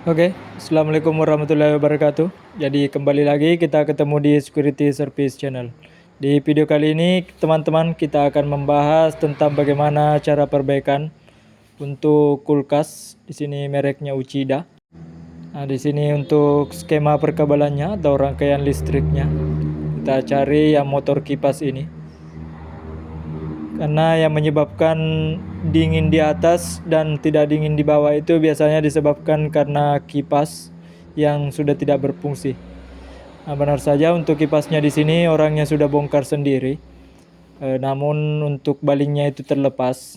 Oke, Assalamualaikum warahmatullahi wabarakatuh. Jadi kembali lagi kita ketemu di Security Service Channel. Di video kali ini teman-teman kita akan membahas tentang bagaimana cara perbaikan untuk kulkas. Di sini mereknya Uchida. Nah, di sini untuk skema perkabelannya atau rangkaian listriknya. Kita cari yang motor kipas ini. Karena yang menyebabkan dingin di atas dan tidak dingin di bawah itu biasanya disebabkan karena kipas yang sudah tidak berfungsi. Nah, benar saja untuk kipasnya di sini orangnya sudah bongkar sendiri. Namun untuk balingnya itu terlepas.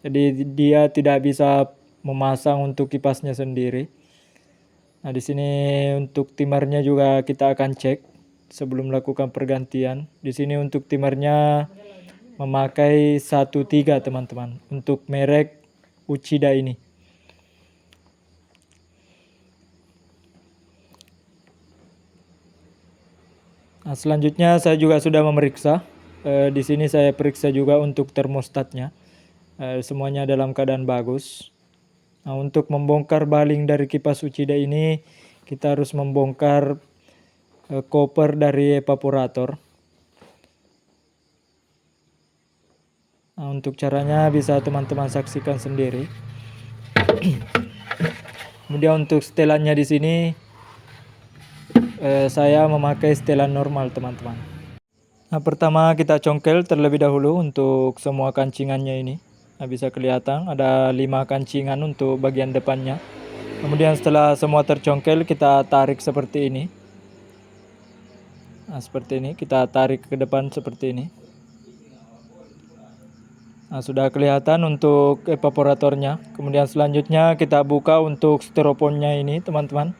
Jadi dia tidak bisa memasang untuk kipasnya sendiri. Nah, di sini untuk timernya juga kita akan cek sebelum melakukan pergantian. Di sini untuk timernya memakai 13 teman-teman untuk merek Uchida ini. Nah, selanjutnya saya juga sudah memeriksa. Di sini saya periksa juga untuk termostatnya. Semuanya dalam keadaan bagus. Nah, untuk membongkar baling dari kipas Uchida ini kita harus membongkar koper dari evaporator. Nah, untuk caranya bisa teman-teman saksikan sendiri. Kemudian untuk setelannya di sini saya memakai setelan normal teman-teman. Nah, pertama kita congkel terlebih dahulu untuk semua kancingannya ini. Nah, bisa kelihatan ada 5 kancingan untuk bagian depannya. Kemudian setelah semua tercongkel kita tarik seperti ini. Nah, seperti ini kita tarik ke depan seperti ini. Nah, sudah kelihatan untuk evaporatornya. Kemudian selanjutnya kita buka untuk styrofoamnya ini teman-teman.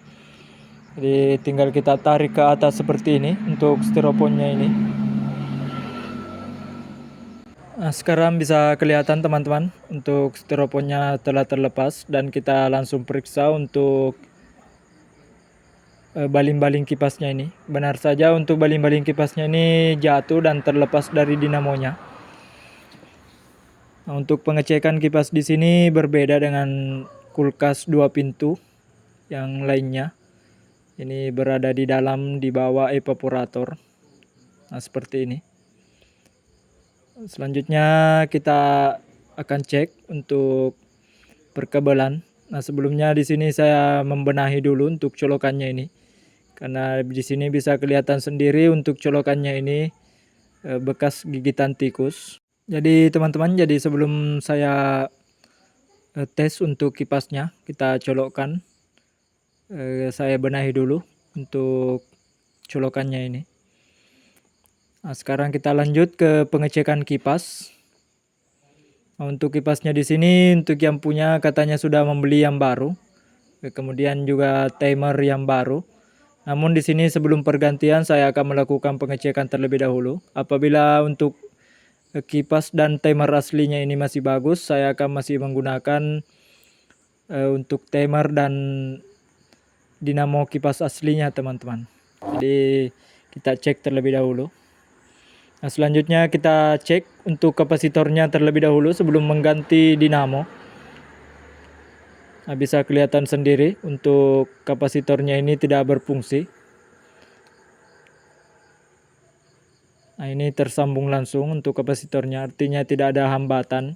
Jadi tinggal kita tarik ke atas seperti ini untuk styrofoamnya ini. Nah, sekarang bisa kelihatan teman-teman untuk styrofoamnya telah terlepas dan kita langsung periksa untuk baling-baling kipasnya ini. Benar saja untuk baling-baling kipasnya ini jatuh dan terlepas dari dinamonya. Nah, untuk pengecekan kipas di sini berbeda dengan kulkas 2 pintu yang lainnya. Ini berada di dalam di bawah evaporator. Nah, seperti ini. Selanjutnya kita akan cek untuk perkebelan. Nah, sebelumnya di sini saya membenahi dulu untuk colokannya ini. Karena di sini bisa kelihatan sendiri untuk colokannya ini bekas gigitan tikus. Jadi teman-teman, jadi sebelum saya tes untuk kipasnya, kita colokkan. Saya benahi dulu untuk colokannya ini. Nah, sekarang kita lanjut ke pengecekan kipas. Nah, untuk kipasnya di sini untuk yang punya katanya sudah membeli yang baru. Kemudian juga timer yang baru. Namun di sini sebelum pergantian saya akan melakukan pengecekan terlebih dahulu. Apabila untuk kipas dan timer aslinya ini masih bagus, saya akan masih menggunakan untuk timer dan dinamo kipas aslinya teman-teman. Jadi kita cek terlebih dahulu. Nah, selanjutnya kita cek untuk kapasitornya terlebih dahulu sebelum mengganti dinamo. Nah, bisa kelihatan sendiri untuk kapasitornya ini tidak berfungsi. Nah, ini tersambung langsung untuk kapasitornya, artinya tidak ada hambatan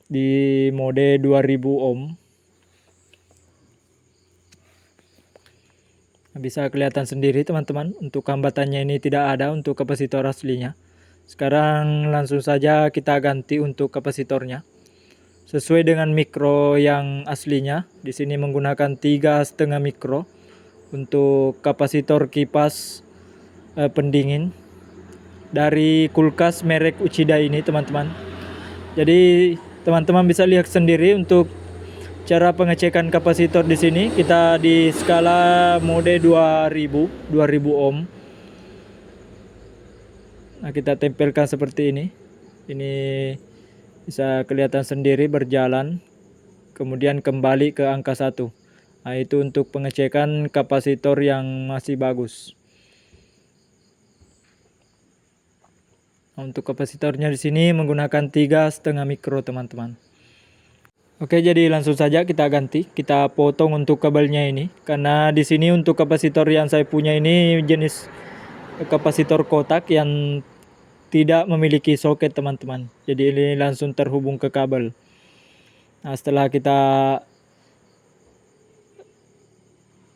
di mode 2000 ohm. Nah, bisa kelihatan sendiri teman-teman, untuk hambatannya ini tidak ada untuk kapasitor aslinya. Sekarang langsung saja kita ganti untuk kapasitornya. Sesuai dengan mikro yang aslinya, di sini menggunakan 3,5 mikro untuk kapasitor kipas pendingin dari kulkas merek Uchida ini teman-teman. Jadi teman-teman bisa lihat sendiri untuk cara pengecekan kapasitor di sini. Kita di skala mode 2000 ohm. Nah, kita tempelkan seperti ini. Ini bisa kelihatan sendiri berjalan. Kemudian kembali ke angka 1. Nah, itu untuk pengecekan kapasitor yang masih bagus. Untuk kapasitornya di sini menggunakan 3,5 mikro teman-teman. Oke, jadi langsung saja kita ganti. Kita potong untuk kabelnya ini. Karena di sini untuk kapasitor yang saya punya ini jenis kapasitor kotak yang tidak memiliki soket, teman-teman. Jadi ini langsung terhubung ke kabel. Nah, setelah kita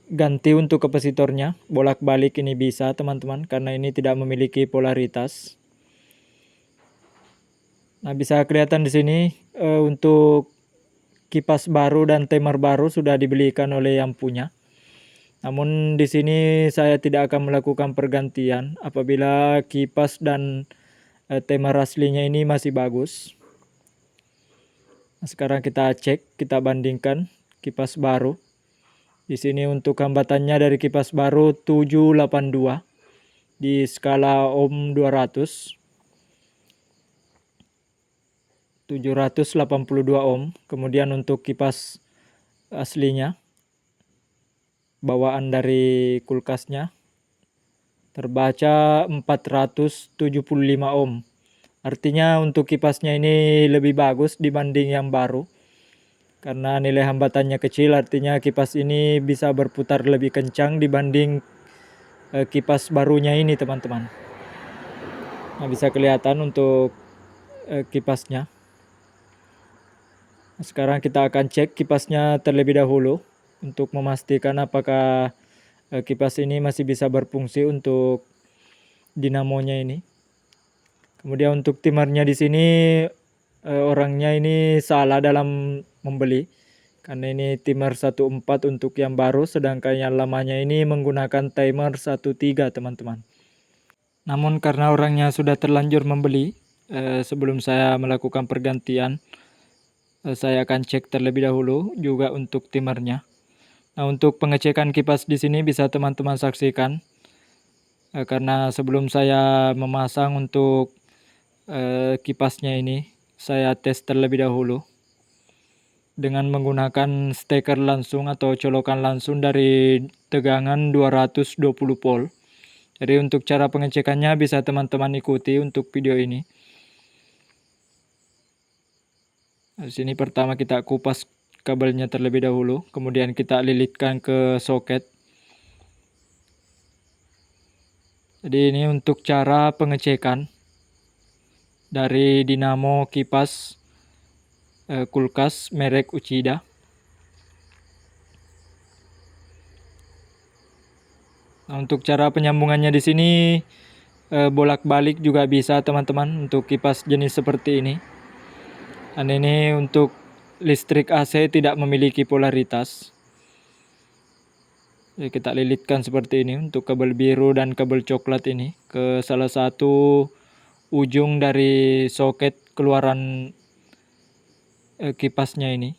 ganti untuk kapasitornya, bolak-balik ini bisa, teman-teman, karena ini tidak memiliki polaritas. Nah, bisa kelihatan di sini untuk kipas baru dan timer baru sudah dibelikan oleh yang punya. Namun di sini saya tidak akan melakukan pergantian apabila kipas dan timer aslinya ini masih bagus. Nah, sekarang kita cek, kita bandingkan kipas baru. Di sini untuk hambatannya dari kipas baru 782 di skala ohm 200. 782 ohm. Kemudian untuk kipas aslinya bawaan dari kulkasnya terbaca 475 ohm. Artinya untuk kipasnya ini lebih bagus dibanding yang baru. Karena nilai hambatannya kecil, artinya kipas ini bisa berputar lebih kencang dibanding kipas barunya ini, teman-teman. Nah, bisa kelihatan untuk kipasnya. Nah, sekarang kita akan cek kipasnya terlebih dahulu untuk memastikan apakah kipas ini masih bisa berfungsi untuk dinamonya ini. Kemudian untuk timernya di sini orangnya ini salah dalam membeli. Karena ini timer 14 untuk yang baru, sedangkan yang lamanya ini menggunakan timer 13, teman-teman. Namun karena orangnya sudah terlanjur membeli, sebelum saya melakukan pergantian, saya akan cek terlebih dahulu juga untuk timernya. Nah, untuk pengecekan kipas di sini bisa teman-teman saksikan. Karena sebelum saya memasang untuk kipasnya ini, saya tes terlebih dahulu dengan menggunakan steker langsung atau colokan langsung dari tegangan 220 volt. Jadi untuk cara pengecekannya bisa teman-teman ikuti untuk video ini. Di sini pertama kita kupas kabelnya terlebih dahulu, kemudian kita lilitkan ke soket. Jadi ini untuk cara pengecekan dari dinamo kipas kulkas merek Uchida. Nah, untuk cara penyambungannya di sini bolak-balik juga bisa, teman-teman, untuk kipas jenis seperti ini. Dan ini untuk listrik AC tidak memiliki polaritas. Jadi kita lilitkan seperti ini untuk kabel biru dan kabel coklat ini ke salah satu ujung dari soket keluaran kipasnya ini.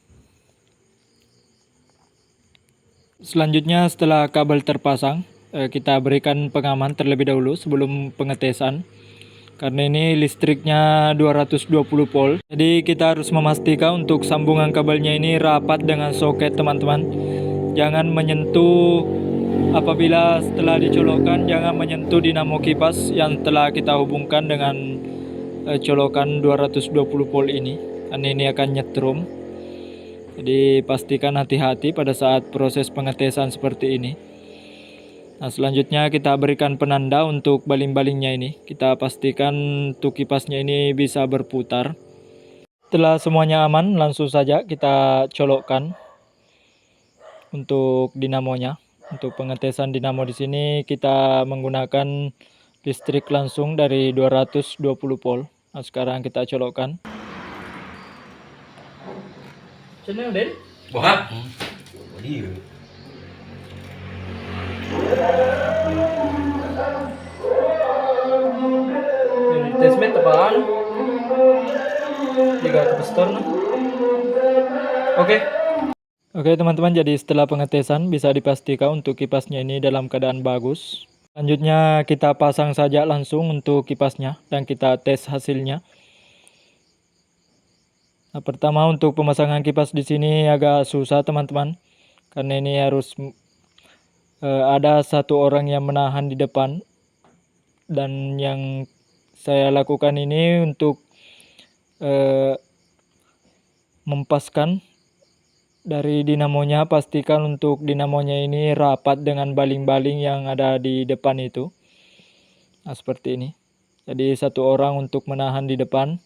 Selanjutnya setelah kabel terpasang, kita berikan pengaman terlebih dahulu sebelum pengetesan. Karena ini listriknya 220 volt. Jadi kita harus memastikan untuk sambungan kabelnya ini rapat dengan soket, teman-teman. Jangan menyentuh, apabila setelah dicolokkan jangan menyentuh dinamo kipas yang telah kita hubungkan dengan colokan 220 volt ini. Karena ini akan nyetrum. Jadi pastikan hati-hati pada saat proses pengetesan seperti ini. Nah, selanjutnya kita berikan penanda untuk baling-balingnya ini. Kita pastikan untuk kipasnya ini bisa berputar. Setelah semuanya aman, langsung saja kita colokkan untuk dinamonya. Untuk pengetesan dinamo di sini kita menggunakan listrik langsung dari 220 volt. Nah, sekarang kita colokkan. Channel Den? Wah. Tesmet apaan? Juga kapasitor. Oke. Oke, teman-teman, jadi setelah pengetesan bisa dipastikan untuk kipasnya ini dalam keadaan bagus. Selanjutnya kita pasang saja langsung untuk kipasnya dan kita tes hasilnya. Nah, pertama untuk pemasangan kipas di sini agak susah, teman-teman, karena ini harus ada satu orang yang menahan di depan, dan yang saya lakukan ini untuk mempaskan Dari dinamonya, pastikan untuk dinamonya ini rapat dengan baling-baling yang ada di depan itu. Nah, seperti ini. Jadi satu orang untuk menahan di depan,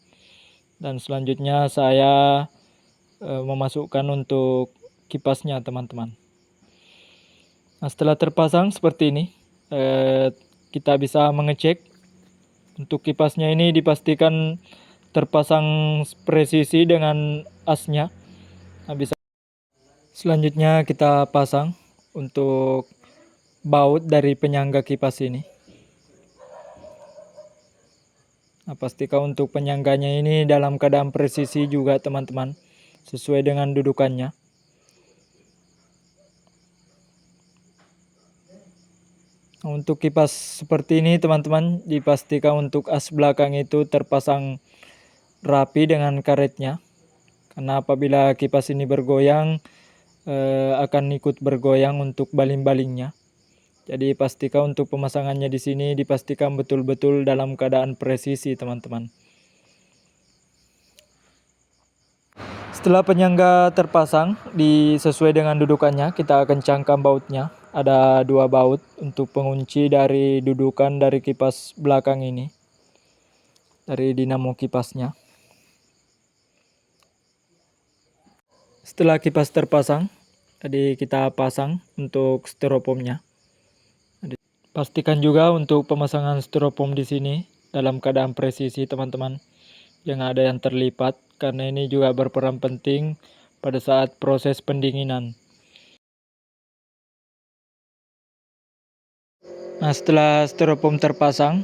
dan selanjutnya saya memasukkan untuk kipasnya, teman-teman. Nah, setelah terpasang seperti ini, kita bisa mengecek. Untuk kipasnya ini dipastikan terpasang presisi dengan asnya. Nah, bisa. Selanjutnya kita pasang untuk baut dari penyangga kipas ini. Nah, pastikan untuk penyangganya ini dalam keadaan presisi juga, teman-teman, sesuai dengan dudukannya. Nah, untuk kipas seperti ini, teman-teman, dipastikan untuk as belakang itu terpasang rapi dengan karetnya. Karena apabila kipas ini bergoyang, akan ikut bergoyang untuk baling-balingnya. Jadi pastikan untuk pemasangannya di sini dipastikan betul-betul dalam keadaan presisi, teman-teman. Setelah penyangga terpasang sesuai dengan dudukannya, kita kencangkan bautnya. Ada 2 baut untuk pengunci dari dudukan dari kipas belakang ini, dari dinamo kipasnya. Setelah kipas terpasang, jadi kita pasang untuk styrofoamnya. Pastikan juga untuk pemasangan styrofoam di sini dalam keadaan presisi, teman-teman. Jangan ada yang terlipat, karena ini juga berperan penting pada saat proses pendinginan. Nah, setelah styrofoam terpasang,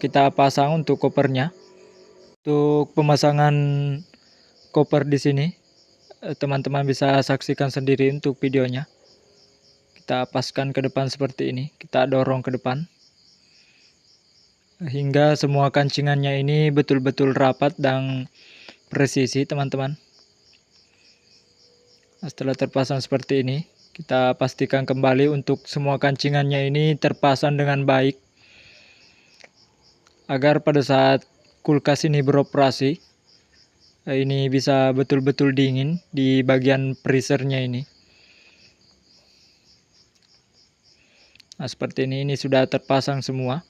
kita pasang untuk kopernya. Untuk pemasangan koper di sini, teman-teman bisa saksikan sendiri untuk videonya. Kita paskan ke depan seperti ini, kita dorong ke depan hingga semua kancingannya ini betul-betul rapat dan presisi, teman-teman. Nah, setelah terpasang seperti ini, kita pastikan kembali untuk semua kancingannya ini terpasang dengan baik, agar pada saat kulkas ini beroperasi, ini bisa betul-betul dingin di bagian freezernya ini. Nah, seperti ini sudah terpasang semua.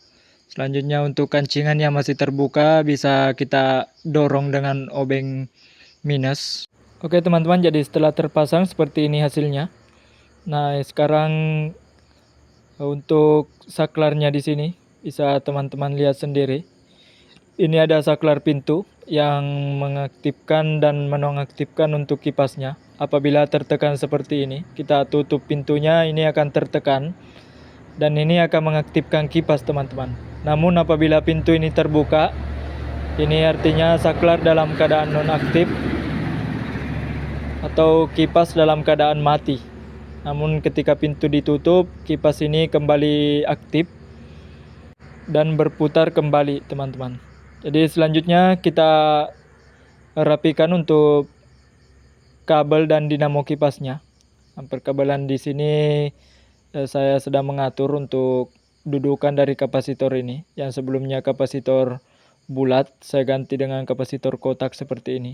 Selanjutnya untuk kancingan yang masih terbuka bisa kita dorong dengan obeng minus. Oke, teman-teman, jadi setelah terpasang seperti ini hasilnya. Nah, sekarang untuk saklarnya di sini bisa teman-teman lihat sendiri. Ini ada saklar pintu yang mengaktifkan dan menonaktifkan untuk kipasnya. Apabila tertekan seperti ini, kita tutup pintunya, ini akan tertekan dan ini akan mengaktifkan kipas, teman-teman. Namun apabila pintu ini terbuka, ini artinya saklar dalam keadaan nonaktif atau kipas dalam keadaan mati. Namun ketika pintu ditutup, kipas ini kembali aktif dan berputar kembali, teman-teman. Jadi selanjutnya kita rapikan untuk kabel dan dinamo kipasnya. Perkabelan di sini saya sedang mengatur untuk dudukan dari kapasitor ini. Yang sebelumnya kapasitor bulat, saya ganti dengan kapasitor kotak seperti ini.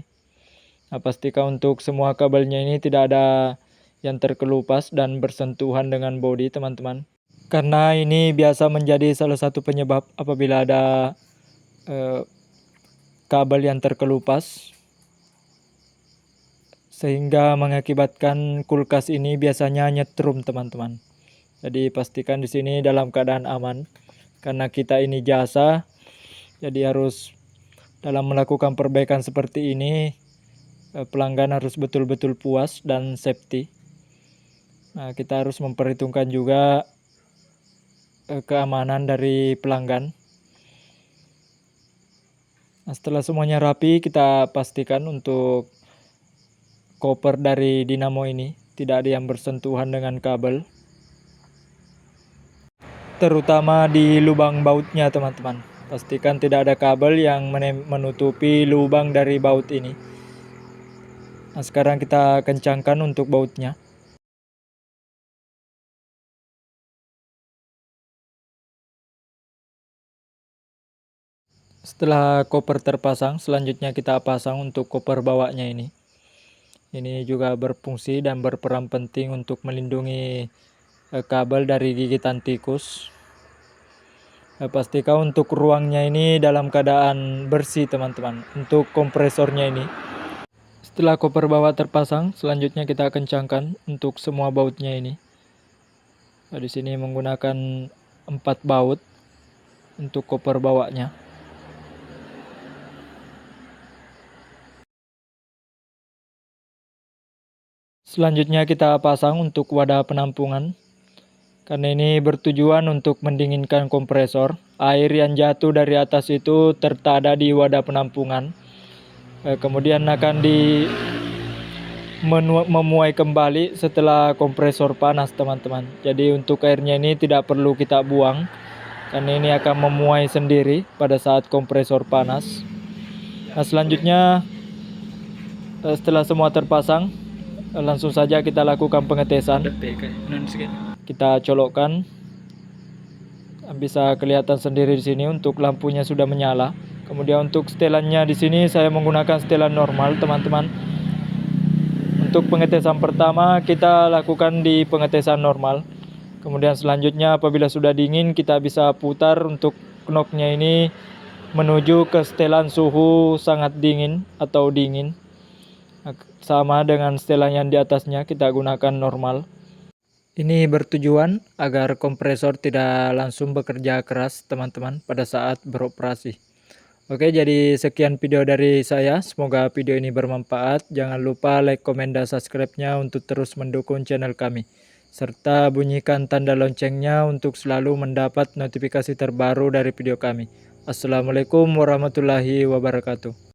Nah, pastikan untuk semua kabelnya ini tidak ada yang terkelupas dan bersentuhan dengan bodi, teman-teman. Karena ini biasa menjadi salah satu penyebab apabila ada kabel yang terkelupas, sehingga mengakibatkan kulkas ini biasanya nyetrum, teman-teman. Jadi pastikan di sini dalam keadaan aman, karena kita ini jasa, jadi harus dalam melakukan perbaikan seperti ini pelanggan harus betul-betul puas dan safety. Nah, kita harus memperhitungkan juga keamanan dari pelanggan. Nah, setelah semuanya rapi, kita pastikan untuk koper dari dinamo ini tidak ada yang bersentuhan dengan kabel, terutama di lubang bautnya, teman-teman. Pastikan tidak ada kabel yang menutupi lubang dari baut ini. Nah, sekarang kita kencangkan untuk bautnya. Setelah koper terpasang, selanjutnya kita pasang untuk koper bawahnya ini. Ini juga berfungsi dan berperan penting untuk melindungi kabel dari gigitan tikus. Pastikan untuk ruangnya ini dalam keadaan bersih teman-teman. Untuk kompresornya ini, setelah koper bawah terpasang, selanjutnya kita kencangkan untuk semua bautnya ini. Di sini menggunakan 4 baut untuk koper bawahnya. Selanjutnya kita pasang untuk wadah penampungan. Karena ini bertujuan untuk mendinginkan kompresor. Air yang jatuh dari atas itu tertada di wadah penampungan. Kemudian akan memuai kembali setelah kompresor panas teman-teman. Jadi untuk airnya ini tidak perlu kita buang, karena ini akan memuai sendiri pada saat kompresor panas. Nah selanjutnya setelah semua terpasang, langsung saja kita lakukan pengetesan. Kita colokkan, bisa kelihatan sendiri di sini untuk lampunya sudah menyala. Kemudian untuk setelannya di sini saya menggunakan setelan normal teman-teman. Untuk pengetesan pertama kita lakukan di pengetesan normal. Kemudian selanjutnya apabila sudah dingin kita bisa putar untuk knopnya ini menuju ke setelan suhu sangat dingin atau dingin. Sama dengan setelan yang di atasnya kita gunakan normal. Ini bertujuan agar kompresor tidak langsung bekerja keras teman-teman pada saat beroperasi. Oke, jadi sekian video dari saya. Semoga video ini bermanfaat. Jangan lupa like, komen, dan subscribe-nya untuk terus mendukung channel kami. Serta bunyikan tanda loncengnya untuk selalu mendapat notifikasi terbaru dari video kami. Assalamualaikum warahmatullahi wabarakatuh.